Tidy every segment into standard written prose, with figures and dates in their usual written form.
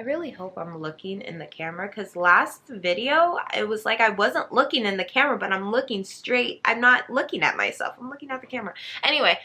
really hope I'm looking in the camera, because last video it was like I wasn't looking in the camera, but I'm looking straight. I'm not looking at myself, I'm looking at the camera. Anyway,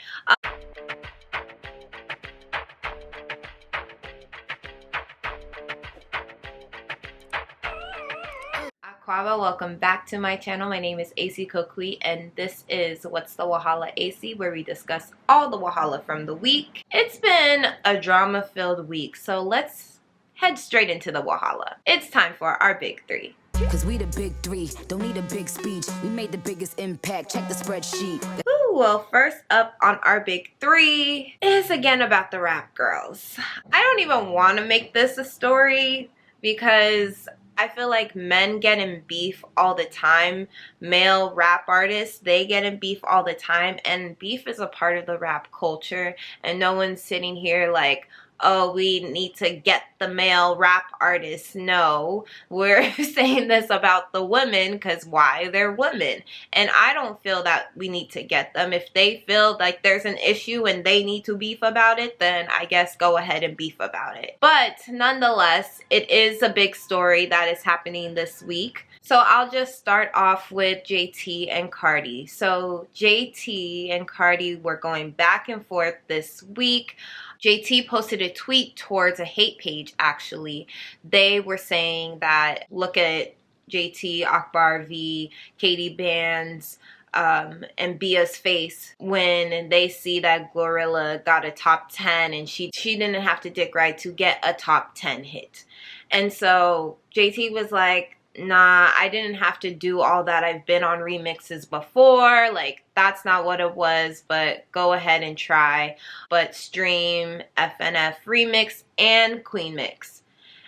AKwaaba, welcome back to my channel. My name is AC Kokui, and this is What's the Wahala AC, where we discuss all the wahala from the week. It's been a drama-filled week, so let's head straight into the wahala. It's time for our big three. Cause we the big three, don't need a big speech. We made the biggest impact, check the spreadsheet. Ooh, well, first up on our big three is again about the rap girls. I don't even want to make this a story because I feel like men get in beef all the time. Male rap artists, they get in beef all the time, and beef is a part of the rap culture, and no one's sitting here like, oh, we need to get the male rap artists. No, we're saying this about the women because why? They're women. And I don't feel that we need to get them. If they feel like there's an issue and they need to beef about it, then I guess go ahead and beef about it. But nonetheless, it is a big story that is happening this week. So I'll just start off with JT and Cardi. So JT and Cardi were going back and forth this week. JT posted a tweet towards a hate page, actually. They were saying that, look at JT, Akbar v. Katie Bands, and Bia's face when they see that Glorilla got a top 10 and she didn't have to dick ride to get a top 10 hit. And so JT was like, nah, I didn't have to do all that. I've been on remixes before. Like, that's not what it was, but go ahead and try. But stream FNF Remix and Queen Mix.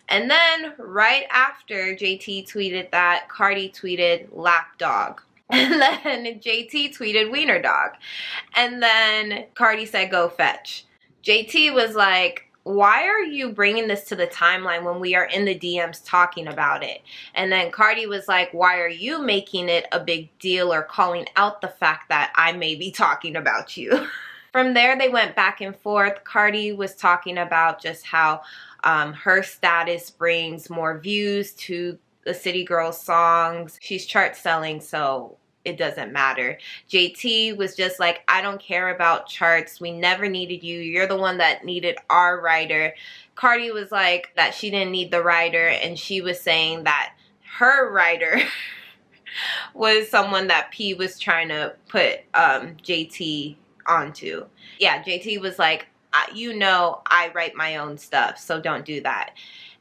And then right after JT tweeted that, Cardi tweeted Lapdog. And then JT tweeted Wiener Dog. And then Cardi said go fetch. JT was like, why are you bringing this to the timeline when we are in the DMs talking about it? And then Cardi was like, why are you making it a big deal or calling out the fact that I may be talking about you? From there, they went back and forth. Cardi was talking about just how her status brings more views to the City Girls songs. She's chart selling, so it doesn't matter. JT was just like, I don't care about charts. We never needed you. You're the one that needed our writer. Cardi was like that she didn't need the writer, and she was saying that her writer was someone that P was trying to put JT onto. Yeah, JT was like, you know I write my own stuff, so don't do that.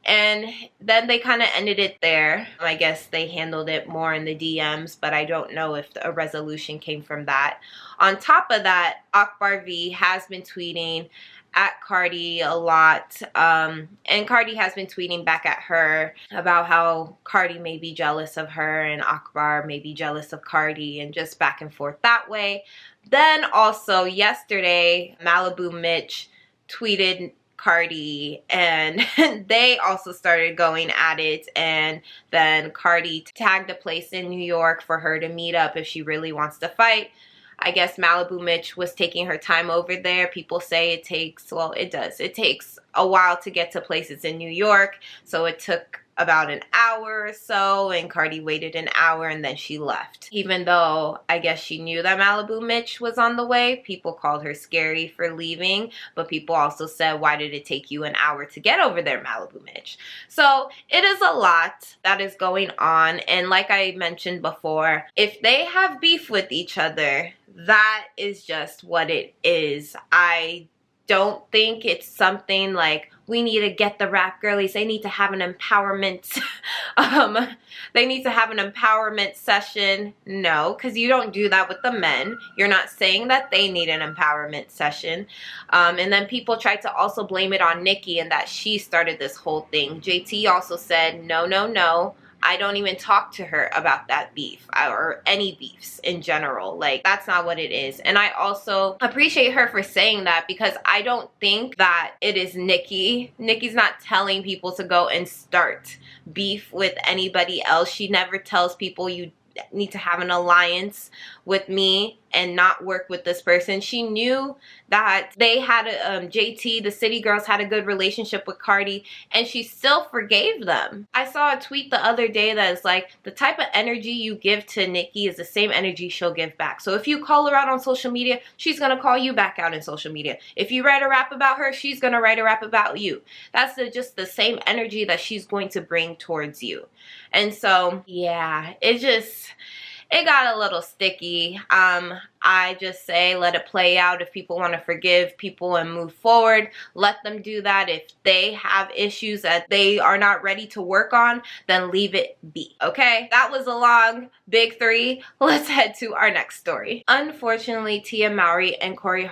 And then they kind of ended it there. I guess they handled it more in the DMs, but I don't know if a resolution came from that. On top of that, Akbar V has been tweeting at Cardi a lot, and Cardi has been tweeting back at her about how Cardi may be jealous of her and Akbar may be jealous of Cardi, and just back and forth that way. Then also yesterday, Malibu Mitch tweeted Cardi, and they also started going at it, and then Cardi tagged a place in New York for her to meet up if she really wants to fight. I guess Malibu Mitch was taking her time over there. People say it takes, well, it does. It takes a while to get to places in New York, so it took about an hour or so, and Cardi waited an hour and then she left. Even though I guess she knew that Malibu Mitch was on the way, people called her scary for leaving, but people also said, why did it take you an hour to get over there, Malibu Mitch? So it is a lot that is going on, and like I mentioned before, if they have beef with each other, that is just what it is. I don't think it's something like we need to get the rap girlies. They need to have an empowerment. They need to have an empowerment session. No, because you don't do that with the men. You're not saying that they need an empowerment session. And then people tried to also blame it on Nicki and that she started this whole thing. JT also said, no, no, no. I don't even talk to her about that beef or any beefs in general. Like, that's not what it is. And I also appreciate her for saying that, because I don't think that it is Nicki. Nicki's not telling people to go and start beef with anybody else. She never tells people you need to have an alliance with me and not work with this person. She knew that they had JT, the City Girls, had a good relationship with Cardi, and she still forgave them. I saw a tweet the other day that is like, the type of energy you give to Nicki is the same energy she'll give back. So if you call her out on social media, she's gonna call you back out in social media. If you write a rap about her, she's gonna write a rap about you. That's just the same energy that she's going to bring towards you. And so, yeah, it got a little sticky. I just say let it play out. If people want to forgive people and move forward, let them do that. If they have issues that they are not ready to work on, then leave it be, okay? That was a long big three. Let's head to our next story. Unfortunately, Tia Mowry and Cory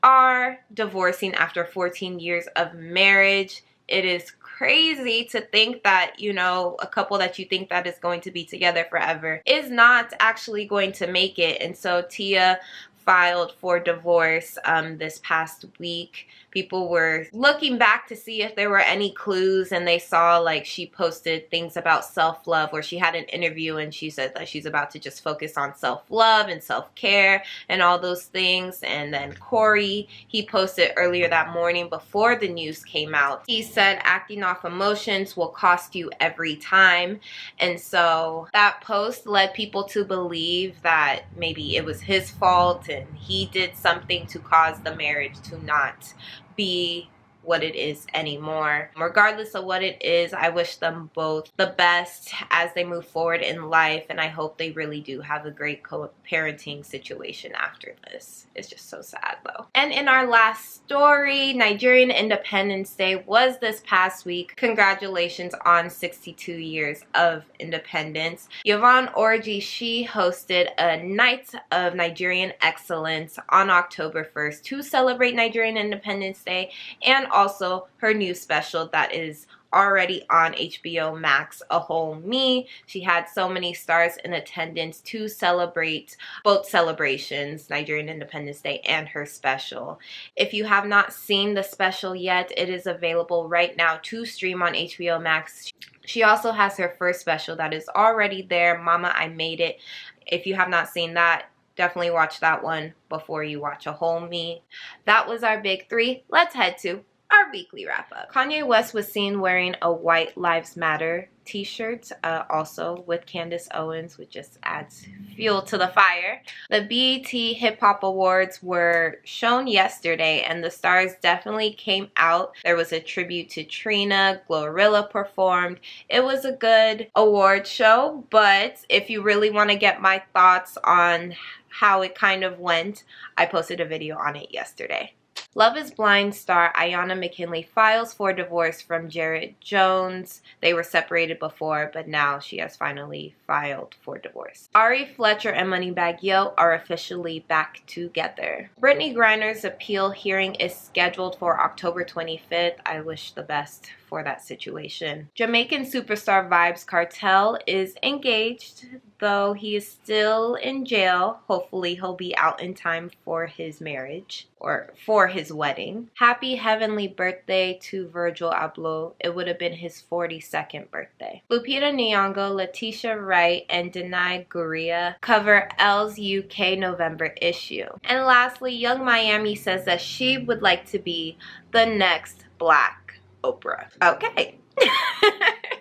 are divorcing after 14 years of marriage. It is crazy to think that, you know, a couple that you think that is going to be together forever is not actually going to make it. And so Tia filed for divorce this past week. People were looking back to see if there were any clues, and they saw like she posted things about self-love, where she had an interview and she said that she's about to just focus on self-love and self-care and all those things. And then Cory, he posted earlier that morning before the news came out. He said acting off emotions will cost you every time. And so that post led people to believe that maybe it was his fault and he did something to cause the marriage to not be what it is anymore. Regardless of what it is, I wish them both the best as they move forward in life, and I hope they really do have a great co-parenting situation after this. It's just so sad though. And in our last story, Nigerian Independence Day was this past week. Congratulations on 62 years of independence. Yvonne Orji, she hosted a night of Nigerian excellence on October 1st to celebrate Nigerian Independence Day, and also her new special that is already on HBO Max, A Whole Me. She had so many stars in attendance to celebrate both celebrations, Nigerian Independence Day and her special. If you have not seen the special yet, it is available right now to stream on HBO Max. She also has her first special that is already there, Mama, I Made It. If you have not seen that, definitely watch that one before you watch A Whole Me. That was our big three. Let's head to our weekly wrap up. Kanye West was seen wearing a White Lives Matter t-shirt, also with Candace Owens, which just adds fuel to the fire. The BET Hip Hop Awards were shown yesterday, and the stars definitely came out. There was a tribute to Trina, Glorilla performed. It was a good award show, but if you really want to get my thoughts on how it kind of went, I posted a video on it yesterday. Love is Blind star Ayanna McKinley files for divorce from Jared Jones. They were separated before, but now she has finally filed for divorce. Ari Fletcher and Moneybagg Yo are officially back together. Brittany Griner's appeal hearing is scheduled for October 25th. I wish the best for that situation. Jamaican superstar Vybz Kartel is engaged, though he is still in jail. Hopefully he'll be out in time for his marriage, or for his wedding. Happy heavenly birthday to Virgil Abloh. It would have been his 42nd birthday. Lupita Nyong'o, Letitia Wright, and Denai Guria cover L's UK November issue. And lastly, Young Miami says that she would like to be the next Black Oprah. Okay.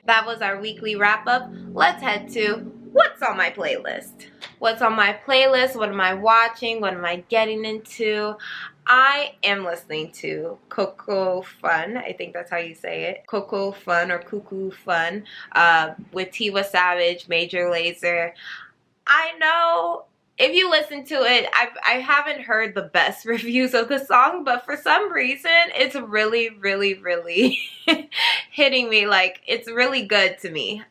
That was our weekly wrap up. Let's head to what's on my playlist. What's on my playlist? What am I watching? What am I getting into? I am listening to Coco Fun. I think that's how you say it. Coco Fun or Cuckoo Fun with Tiwa Savage, Major Lazer. I know if you listen to it, I haven't heard the best reviews of the song, but for some reason, it's really, really, really hitting me. Like, it's really good to me.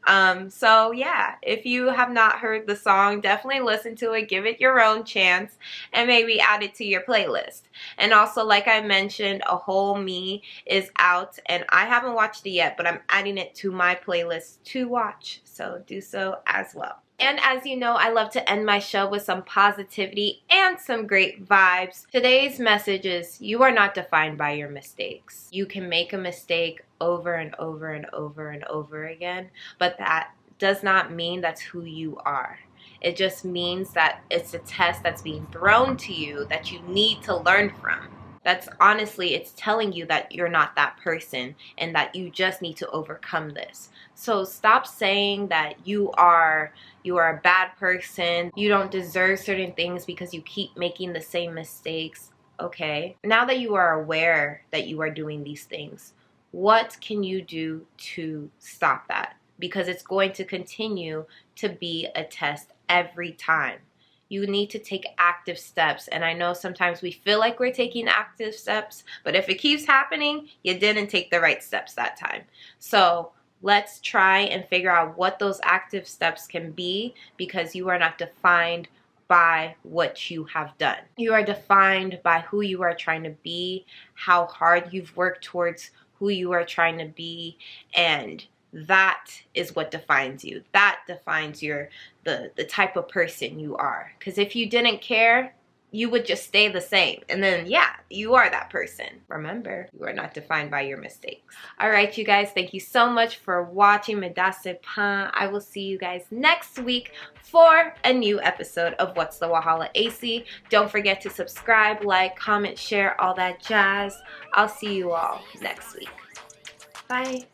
So yeah, if you have not heard the song, definitely listen to it, give it your own chance, and maybe add it to your playlist. And also, like I mentioned, A Whole Me is out, and I haven't watched it yet, but I'm adding it to my playlist to watch, so do so as well. And as you know, I love to end my show with some positivity and some great vibes. Today's message is, you are not defined by your mistakes. You can make a mistake over and over and over and over again, but that does not mean that's who you are. It just means that it's a test that's being thrown to you that you need to learn from. That's honestly, it's telling you that you're not that person and that you just need to overcome this. So stop saying that you are a bad person, you don't deserve certain things because you keep making the same mistakes. Okay, now that you are aware that you are doing these things, what can you do to stop that? Because it's going to continue to be a test every time. You need to take active steps. And I know sometimes we feel like we're taking active steps, but if it keeps happening, you didn't take the right steps that time. So let's try and figure out what those active steps can be, because you are not defined by what you have done. You are defined by who you are trying to be, how hard you've worked towards who you are trying to be, and that is what defines you. That defines the type of person you are. Because if you didn't care, you would just stay the same. And then, yeah, you are that person. Remember, you are not defined by your mistakes. All right, you guys, thank you so much for watching Medase Pan. I will see you guys next week for a new episode of What's the WHATSTHEWAHALAESI. Don't forget to subscribe, like, comment, share, all that jazz. I'll see you all next week. Bye.